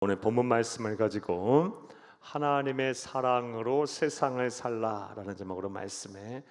오늘 본문 말씀을 가지고 하나님의 사랑으로 세상을 살라라는 제목으로 말씀에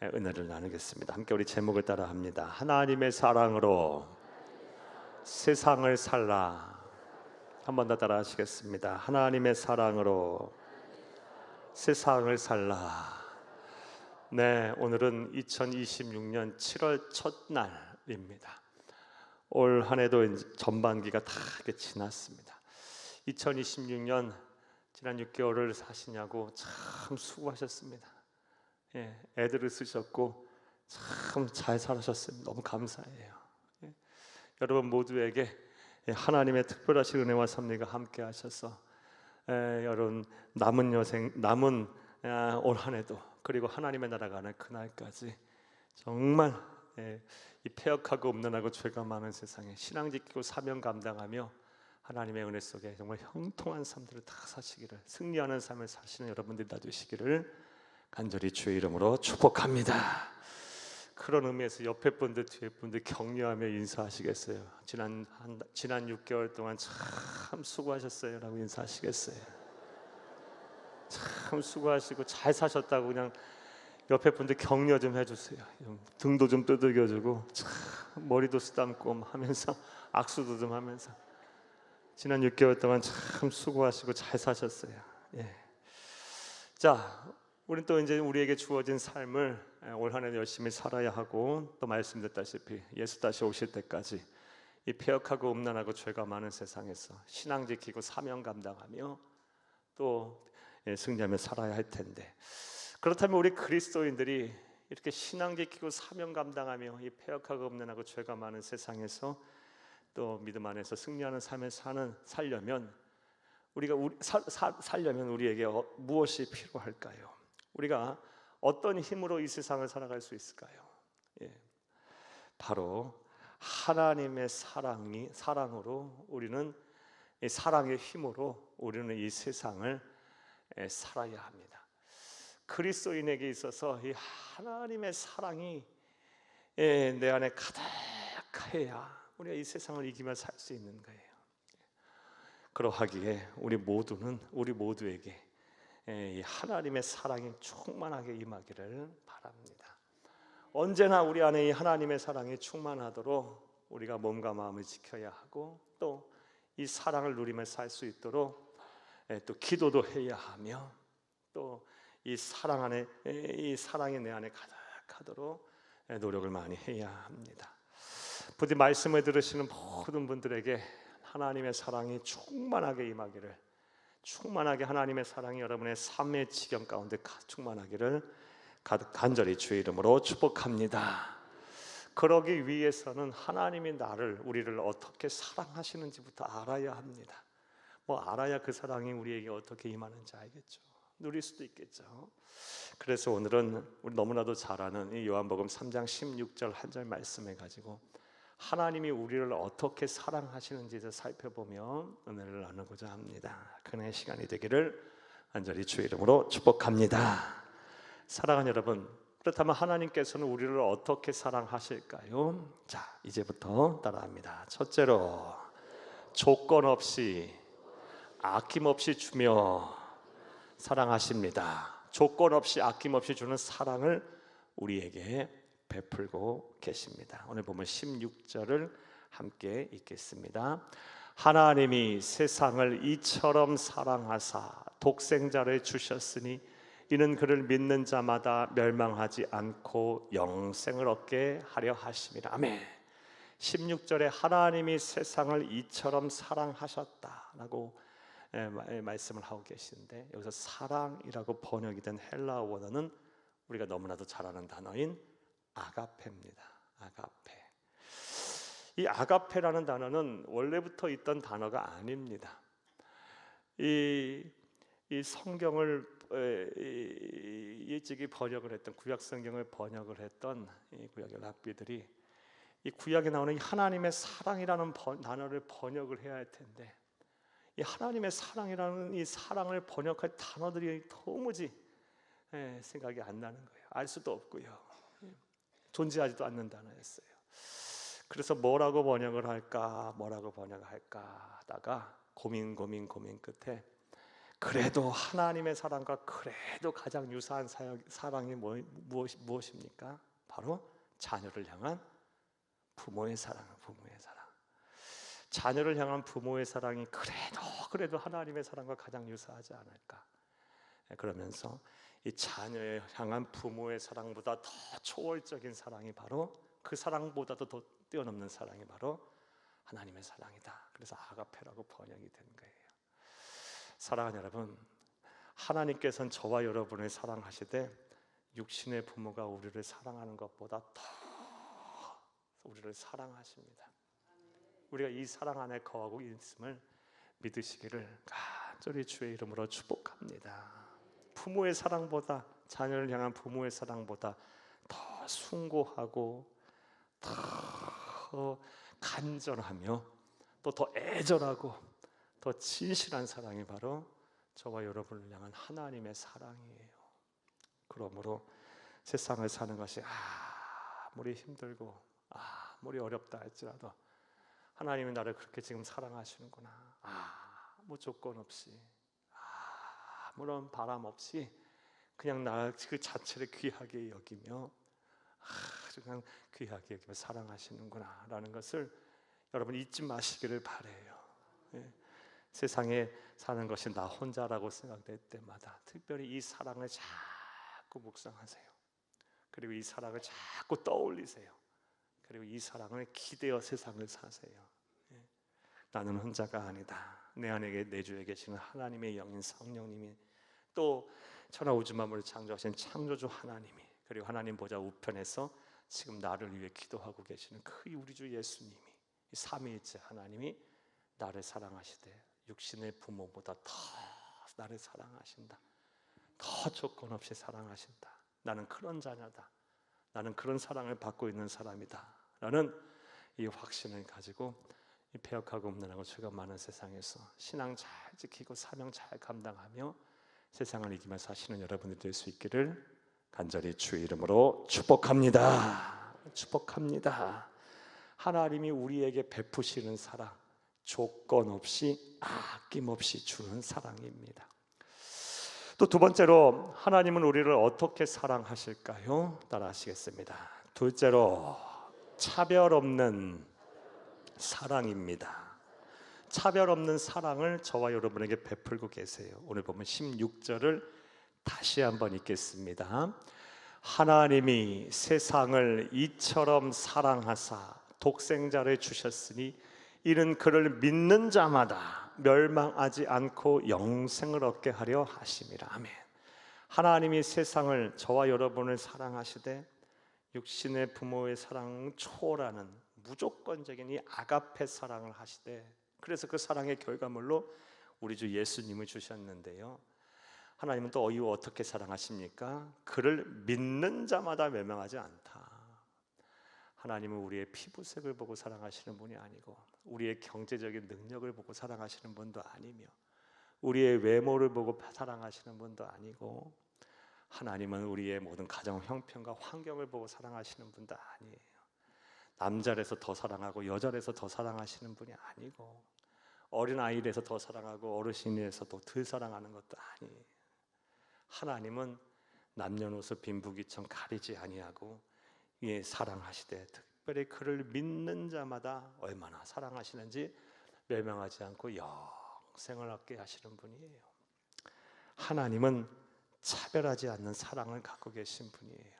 은혜를 나누겠습니다. 함께 우리 제목을 따라 합니다. 하나님의 사랑으로 세상을 살라. 한 번 더 따라 하시겠습니다. 하나님의 사랑으로 세상을 살라. 네, 오늘은 2026년 7월 첫날입니다. 올 한 해도 전반기가 다 이렇게 지났습니다. 2026년 지난 6개월을 사시냐고 참 수고하셨습니다. 애들을 쓰셨고 참 잘 살아셨습니다. 너무 감사해요. 여러분 모두에게 하나님의 특별하신 은혜와 섭리가 함께 하셔서 여러분 남은 올 한 해도 그리고 하나님의 나라가 가는 그날까지 정말 이 패역하고 음란하고 죄가 많은 세상에 신앙 지키고 사명 감당하며 하나님의 은혜 속에 정말 형통한 삶들을 다 사시기를, 승리하는 삶을 사시는 여러분들이 다 되시기를 간절히 주의 이름으로 축복합니다. 그런 의미에서 옆에 분들 뒤에 분들 격려하며 인사하시겠어요? 지난 6개월 동안 참 수고하셨어요 라고 인사하시겠어요? 참 수고하시고 잘 사셨다고 그냥 옆에 분들 격려 좀 해주세요. 등도 좀 두들겨주고 참 머리도 쓰담고 하면서 악수도 좀 하면서 지난 6개월 동안 참 수고하시고 잘 사셨어요. 자, 우리는 또 이제 우리에게 주어진 삶을 올 한 해 열심히 살아야 하고, 또 말씀드렸다시피 예수 다시 오실 때까지 이 패역하고 음란하고 죄가 많은 세상에서 신앙 지키고 사명 감당하며 또 승리하며 살아야 할 텐데, 그렇다면 우리 그리스도인들이 이렇게 신앙 지키고 사명 감당하며 이 패역하고 음란하고 죄가 많은 세상에서 또 믿음 안에서 승리하는 삶을 살려면 살려면 우리에게 무엇이 필요할까요? 우리가 어떤 힘으로 이 세상을 살아갈 수 있을까요? 바로 하나님의 사랑으로 우리는 이 사랑의 힘으로 우리는 이 세상을 살아야 합니다. 그리스도인에게 있어서 이 하나님의 사랑이 내 안에 가득해야 우리가 이 세상을 이기며 살 수 있는 거예요. 그러하기에 우리 모두에게 이 하나님의 사랑이 충만하게 임하기를 바랍니다. 언제나 우리 안에 이 하나님의 사랑이 충만하도록 우리가 몸과 마음을 지켜야 하고, 또 이 사랑을 누리며 살 수 있도록 또 기도도 해야 하며, 또 이 사랑이 내 안에 가득하도록 노력을 많이 해야 합니다. 부디 말씀을 들으시는 모든 분들에게 하나님의 사랑이 충만하게 임하기를, 충만하게 하나님의 사랑이 여러분의 삶의 지경 가운데 충만하기를 간절히 주의 이름으로 축복합니다. 그러기 위해서는 하나님이 우리를 어떻게 사랑하시는지부터 알아야 합니다. 알아야 그 사랑이 우리에게 어떻게 임하는지 알겠죠. 누릴 수도 있겠죠. 그래서 오늘은 우리 너무나도 잘 아는 이 요한복음 3장 16절 한 절 말씀을 가지고 하나님이 우리를 어떻게 사랑하시는지를 살펴보며 은혜를 나누고자 합니다. 그날의 시간이 되기를 간절히 주의 이름으로 축복합니다. 사랑하는 여러분, 그렇다면 하나님께서는 우리를 어떻게 사랑하실까요? 자, 이제부터 따라합니다. 첫째로, 조건 없이 아낌없이 주며 사랑하십니다. 조건 없이 아낌없이 주는 사랑을 우리에게 베풀고 계십니다. 오늘 보면 16절을 함께 읽겠습니다. 하나님이 세상을 이처럼 사랑하사 독생자를 주셨으니 이는 그를 믿는 자마다 멸망하지 않고 영생을 얻게 하려 하심이라. 아멘. 16절에 하나님이 세상을 이처럼 사랑하셨다라고 말씀을 하고 계시는데, 여기서 사랑이라고 번역이 된 헬라어 원어는 우리가 너무나도 잘 아는 단어인 아가페입니다. 아가페. 이 아가페라는 단어는 원래부터 있던 단어가 아닙니다. 이 성경을 일찍이 번역을 했던, 구약 성경을 번역을 했던 이 구약의 랍비들이 이 구약에 나오는 이 하나님의 사랑이라는 단어를 번역을 해야 할 텐데, 이 하나님의 사랑이라는 이 사랑을 번역할 단어들이 도무지 생각이 안 나는 거예요. 알 수도 없고요. 존재하지도 않는 단어였어요. 그래서 뭐라고 번역을 할까 하다가 고민 끝에 그래도 하나님의 사랑과 그래도 가장 유사한 사랑이 무엇입니까? 바로 자녀를 향한 부모의 사랑. 자녀를 향한 부모의 사랑이 그래도 하나님의 사랑과 가장 유사하지 않을까? 그러면서 이 자녀에 향한 부모의 사랑보다 더 초월적인 사랑이 바로 그 사랑보다도 더 뛰어넘는 사랑이 바로 하나님의 사랑이다. 그래서 아가페라고 번역이 된 거예요. 사랑하는 여러분, 하나님께서는 저와 여러분을 사랑하시되 육신의 부모가 우리를 사랑하는 것보다 더 우리를 사랑하십니다. 우리가 이 사랑 안에 거하고 있음을 믿으시기를 간절히 주의 이름으로 축복합니다. 부모의 사랑보다, 자녀를 향한 부모의 사랑보다 더 숭고하고 더 간절하며 또 더 애절하고 더 진실한 사랑이 바로 저와 여러분을 향한 하나님의 사랑이에요. 그러므로 세상을 사는 것이 아무리 힘들고 아무리 어렵다 할지라도 하나님이 나를 그렇게 지금 사랑하시는구나, 아무 조건 없이 아무런 바람 없이 그냥 나 그 자체를 귀하게 여기며 그냥 귀하게 여기며 사랑하시는구나 라는 것을 여러분 잊지 마시기를 바라요. 세상에 사는 것이 나 혼자라고 생각될 때마다 특별히 이 사랑을 자꾸 묵상하세요. 그리고 이 사랑을 자꾸 떠올리세요. 그리고 이 사랑을 기대어 세상을 사세요. 나는 혼자가 아니다. 내 안에 내주에 계시는 하나님의 영인 성령님이, 또 천하 우주 만물을 창조하신 창조주 하나님이, 그리고 하나님 보좌 우편에서 지금 나를 위해 기도하고 계시는 그 우리 주 예수님이, 이 삼위일체 하나님이 나를 사랑하시되 육신의 부모보다 더 나를 사랑하신다. 더 조건 없이 사랑하신다. 나는 그런 자녀다. 나는 그런 사랑을 받고 있는 사람이다 라는 이 확신을 가지고 이 배역하고 음란하고 죄가 많은 세상에서 신앙 잘 지키고 사명 잘 감당하며 세상을 이기며 사시는 여러분이 될 수 있기를 간절히 주의 이름으로 축복합니다. 하나님이 우리에게 베푸시는 사랑, 조건 없이 아낌없이 주는 사랑입니다. 또 두 번째로 하나님은 우리를 어떻게 사랑하실까요? 따라 하시겠습니다. 둘째로 차별 없는 사랑입니다. 차별 없는 사랑을 저와 여러분에게 베풀고 계세요. 오늘 보면 16절을 다시 한번 읽겠습니다. 하나님이 세상을 이처럼 사랑하사 독생자를 주셨으니 이는 그를 믿는 자마다 멸망하지 않고 영생을 얻게 하려 하심이라. 아멘. 하나님이 세상을, 저와 여러분을 사랑하시되 육신의 부모의 사랑을 초월하는 무조건적인 이 아가페 사랑을 하시되, 그래서 그 사랑의 결과물로 우리 주 예수님을 주셨는데요. 하나님은 또 어떻게 사랑하십니까? 그를 믿는 자마다 멸망하지 않다. 하나님은 우리의 피부색을 보고 사랑하시는 분이 아니고, 우리의 경제적인 능력을 보고 사랑하시는 분도 아니며, 우리의 외모를 보고 사랑하시는 분도 아니고, 하나님은 우리의 모든 가정 형편과 환경을 보고 사랑하시는 분도 아니에요. 남자라서 더 사랑하고 여자라서 더 사랑하시는 분이 아니고, 어린아이라서 더 사랑하고 어르신이라서 더 덜 사랑하는 것도 아니에요. 하나님은 남녀노소 빈부귀천 가리지 아니하고 사랑하시되 특별히 그를 믿는 자마다 얼마나 사랑하시는지 멸망하지 않고 영생을 얻게 하시는 분이에요. 하나님은 차별하지 않는 사랑을 갖고 계신 분이에요.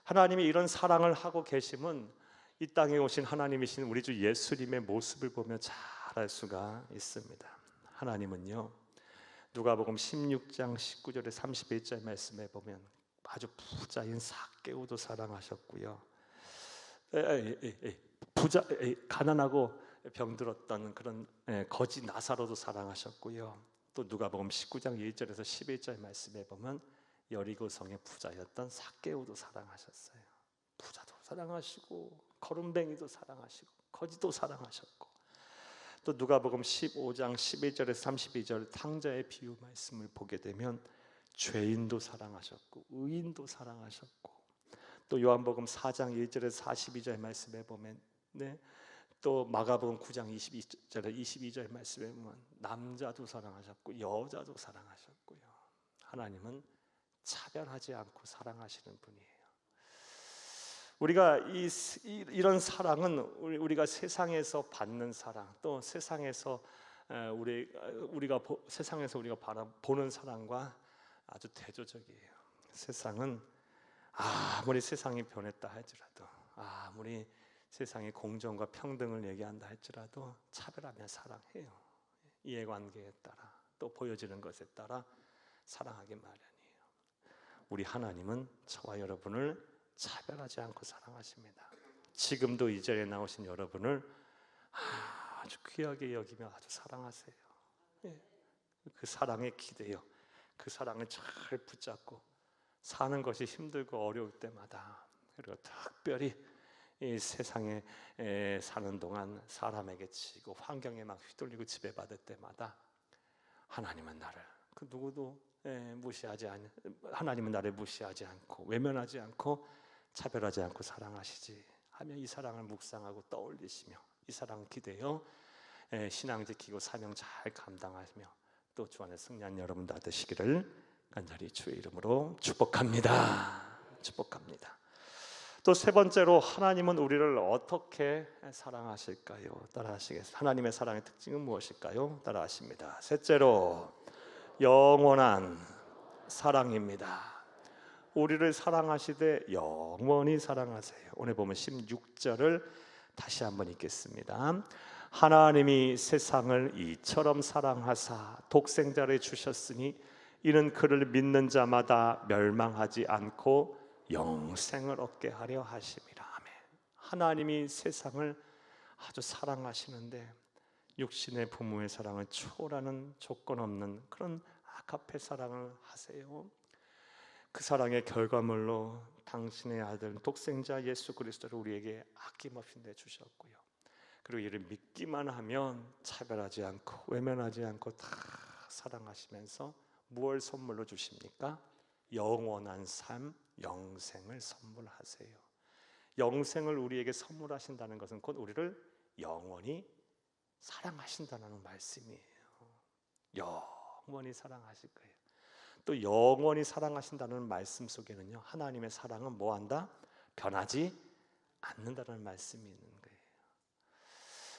하나님이 이런 사랑을 하고 계심은 이 땅에 오신 하나님이신 우리 주 예수님의 모습을 보며 잘 알 수가 있습니다. 하나님은요, 누가복음 16장 19절에 31절 말씀에 보면 아주 부자인 삭개오도 사랑하셨고요, 가난하고 병들었던 그런 거지 나사로도 사랑하셨고요, 또 누가복음 19장 1절에서 11절 말씀에 보면 여리고성의 부자였던 삭개오도 사랑하셨어요. 부자도 사랑하시고 거름뱅이도 사랑하시고 거지도 사랑하셨고, 또 누가복음 15장 11절에서 32절 탕자의 비유 말씀을 보게 되면 죄인도 사랑하셨고 의인도 사랑하셨고, 또 요한복음 4장 1절에서 42절 말씀에 보면 또 마가복음 9장 22절 말씀에 보면 남자도 사랑하셨고 여자도 사랑하셨고요. 하나님은 차별하지 않고 사랑하시는 분이에요. 우리가 이런 사랑은 우리가 세상에서 받는 사랑, 또 세상에서 우리가 보는 사랑과 아주 대조적이에요. 세상은 아무리 세상이 변했다 할지라도, 아무리 세상이 공정과 평등을 얘기한다 할지라도 차별하며 사랑해요. 이해관계에 따라, 또 보여지는 것에 따라 사랑하기 마련이에요. 우리 하나님은 저와 여러분을 차별하지 않고 사랑하십니다. 지금도 이 자리에 나오신 여러분을 아주 귀하게 여기며 아주 사랑하세요. 그 사랑에 기대요. 그 사랑을 잘 붙잡고 사는 것이 힘들고 어려울 때마다, 그리고 특별히 이 세상에 사는 동안 사람에게 치고 환경에 막 휘둘리고 지배받을 때마다 하나님은 나를 그 누구도 하나님은 나를 무시하지 않고 외면하지 않고 차별하지 않고 사랑하시지 하며 이 사랑을 묵상하고 떠올리시며 이 사랑을 기대어 신앙 지키고 사명 잘 감당하시며 또 주 안에 승리한 여러분 다 되시기를 간절히 주의 이름으로 축복합니다. 축복합니다. 또 세 번째로, 하나님은 우리를 어떻게 사랑하실까요? 따라하시겠습니다. 하나님의 사랑의 특징은 무엇일까요? 따라하십니다. 셋째로, 영원한 사랑입니다. 우리를 사랑하시되 영원히 사랑하세요. 오늘 보면 16절을 다시 한번 읽겠습니다. 하나님이 세상을 이처럼 사랑하사 독생자를 주셨으니 이는 그를 믿는 자마다 멸망하지 않고 영생을 얻게 하려 하심이라. 아멘. 하나님이 세상을 아주 사랑하시는데 육신의 부모의 사랑을 초월하는 조건 없는 그런 아가페 사랑을 하세요. 그 사랑의 결과물로 당신의 아들 독생자 예수 그리스도를 우리에게 아낌없이 내주셨고요. 그리고 이를 믿기만 하면 차별하지 않고 외면하지 않고 다 사랑하시면서 무엇을 선물로 주십니까? 영원한 삶, 영생을 선물하세요. 영생을 우리에게 선물하신다는 것은 곧 우리를 영원히 사랑하신다는 말씀이에요. 영원히 사랑하실 거예요. 또 영원히 사랑하신다는 말씀 속에는요, 하나님의 사랑은 뭐한다? 변하지 않는다는 말씀이 있는 거예요.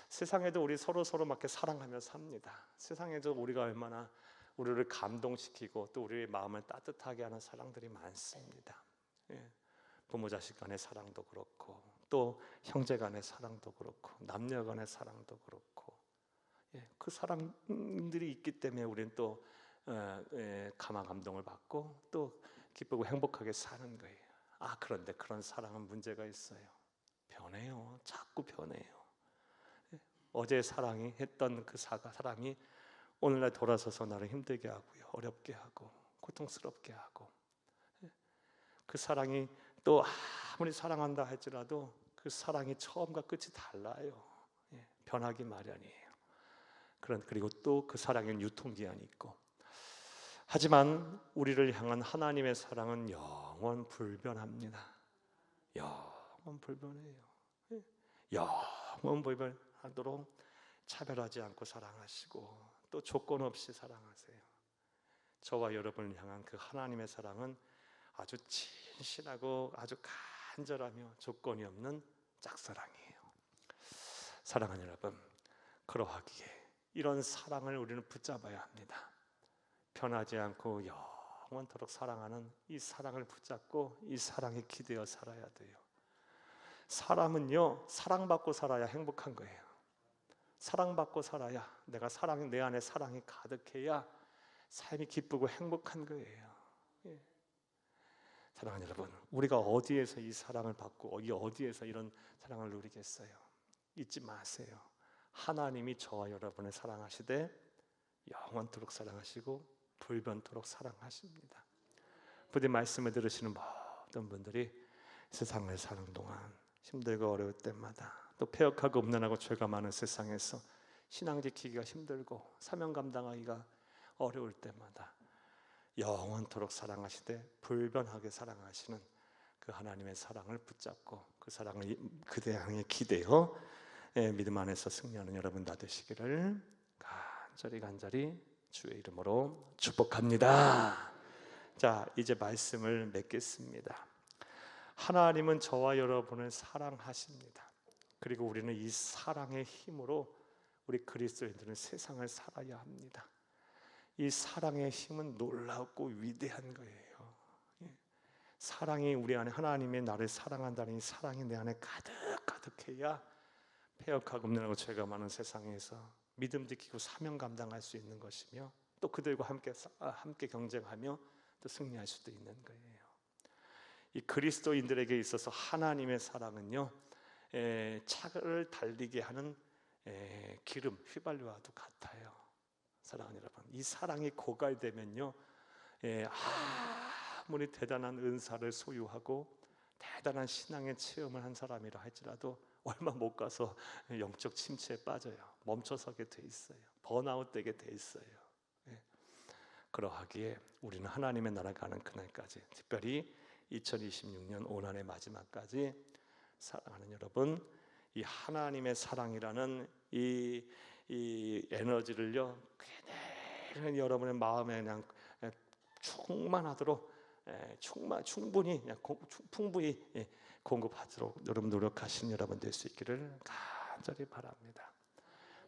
세상에도 우리 서로 막 사랑하며 삽니다. 세상에도 우리가 얼마나 우리를 감동시키고 또 우리의 마음을 따뜻하게 하는 사랑들이 많습니다. 부모 자식 간의 사랑도 그렇고 또 형제 간의 사랑도 그렇고 남녀 간의 사랑도 그렇고 그 사랑들이 있기 때문에 우리는 또 감화 감동을 받고 또 기쁘고 행복하게 사는 거예요. 그런데 그런 사랑은 문제가 있어요. 변해요. 자꾸 변해요. 어제 사랑이 했던 그 사랑이 오늘날 돌아서서 나를 힘들게 하고요, 어렵게 하고 고통스럽게 하고, 그 사랑이 또 아무리 사랑한다 할지라도 그 사랑이 처음과 끝이 달라요. 변하기 마련이에요. 그리고 또 그 사랑에는 유통기한이 있고, 하지만 우리를 향한 하나님의 사랑은 영원 불변합니다. 영원 불변해요. 영원 불변하도록 차별하지 않고 사랑하시고 또 조건 없이 사랑하세요. 저와 여러분을 향한 그 하나님의 사랑은 아주 진실하고 아주 간절하며 조건이 없는 짝사랑이에요. 사랑하는 여러분, 그러하기에 이런 사랑을 우리는 붙잡아야 합니다. 변하지 않고 영원토록 사랑하는 이 사랑을 붙잡고 이 사랑에 기대어 살아야 돼요. 사람은요, 사랑받고 살아야 행복한 거예요. 사랑받고 살아야, 내 안에 사랑이 가득해야 삶이 기쁘고 행복한 거예요. 사랑하는 여러분, 우리가 어디에서 이 사랑을 받고 어디에서 이런 사랑을 누리겠어요? 잊지 마세요. 하나님이 저와 여러분을 사랑하시되 영원토록 사랑하시고 불변토록 사랑하십니다. 부디 말씀을 들으시는 모든 분들이 세상을 사는 동안 힘들고 어려울 때마다, 또 폐역하고 음란하고 죄가 많은 세상에서 신앙 지키기가 힘들고 사명 감당하기가 어려울 때마다 영원토록 사랑하시되 불변하게 사랑하시는 그 하나님의 사랑을 붙잡고 그 사랑을 그대 향해 기대어 믿음 안에서 승리하는 여러분 다 되시기를 간절히 주의 이름으로 축복합니다. 자, 이제 말씀을 맺겠습니다. 하나님은 저와 여러분을 사랑하십니다. 그리고 우리는 이 사랑의 힘으로 우리 그리스도인들은 세상을 살아야 합니다. 이 사랑의 힘은 놀랍고 위대한 거예요. 사랑이 우리 안에, 하나님의 나를 사랑한다는 이 사랑이 내 안에 가득해야 폐역하고 없느라고 죄가 많은 세상에서 믿음 지키고 사명 감당할 수 있는 것이며, 또 그들과 함께 경쟁하며 또 승리할 수도 있는 거예요. 이 그리스도인들에게 있어서 하나님의 사랑은요, 차를 달리게 하는 기름, 휘발유와도 같아요. 사랑하는 여러분, 이 사랑이 고갈되면요, 아무리 대단한 은사를 소유하고 대단한 신앙의 체험을 한 사람이라 할지라도 얼마 못 가서 영적 침체에 빠져요. 멈춰서게 돼 있어요. 번아웃 되게 돼 있어요. 그러하기에 우리는 하나님의 나라 가는 그날까지, 특별히 2026년 올한해 마지막까지 사랑하는 여러분, 이 하나님의 사랑이라는 이 에너지를요, 그냥 여러분의 마음에 그냥 충만하도록 충분히 공급하도록 여러분 노력하신 여러분 될 수 있기를 간절히 바랍니다.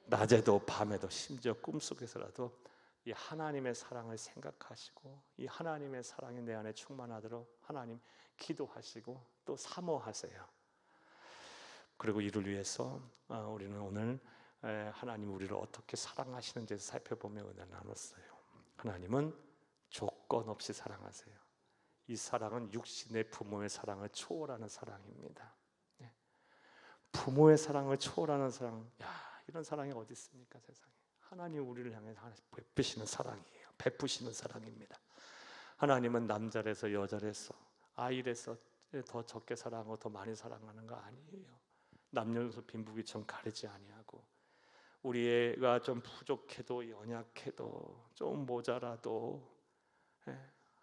낮에도 밤에도 심지어 꿈속에서라도 이 하나님의 사랑을 생각하시고 이 하나님의 사랑이 내 안에 충만하도록 하나님 기도하시고 또 사모하세요. 그리고 이를 위해서 우리는 오늘 하나님 우리를 어떻게 사랑하시는지 살펴보며 은혜를 나눴어요. 하나님은 조건 없이 사랑하세요. 이 사랑은 육신의 부모의 사랑을 초월하는 사랑입니다. 부모의 사랑을 초월하는 사랑, 이런 사랑이 어디 있습니까? 세상에. 하나님 우리를 향해 베푸시는 사랑이에요. 베푸시는 사랑입니다. 하나님은 남자래서 여자래서 아이래서 더 적게 사랑하고 더 많이 사랑하는 거 아니에요. 남녀노소 빈부귀천 가리지 아니하고, 우리가 좀 부족해도 연약해도 좀 모자라도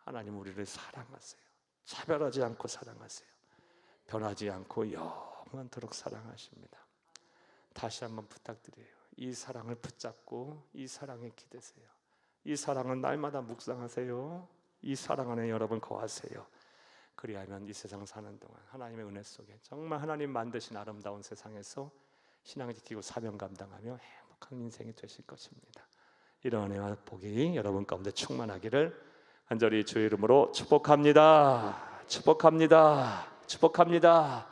하나님 우리를 사랑하세요. 차별하지 않고 사랑하세요. 변하지 않고 영원토록 사랑하십니다. 다시 한번 부탁드려요. 이 사랑을 붙잡고 이 사랑에 기대세요. 이 사랑은 날마다 묵상하세요. 이 사랑 안에 여러분 거하세요. 그리하면 이 세상 사는 동안 하나님의 은혜 속에 정말 하나님 만드신 아름다운 세상에서 신앙을 지키고 사명 감당하며 행복한 인생이 되실 것입니다. 이런 은혜와 복이 여러분 가운데 충만하기를 간절히 주의 이름으로 축복합니다. 축복합니다. 축복합니다.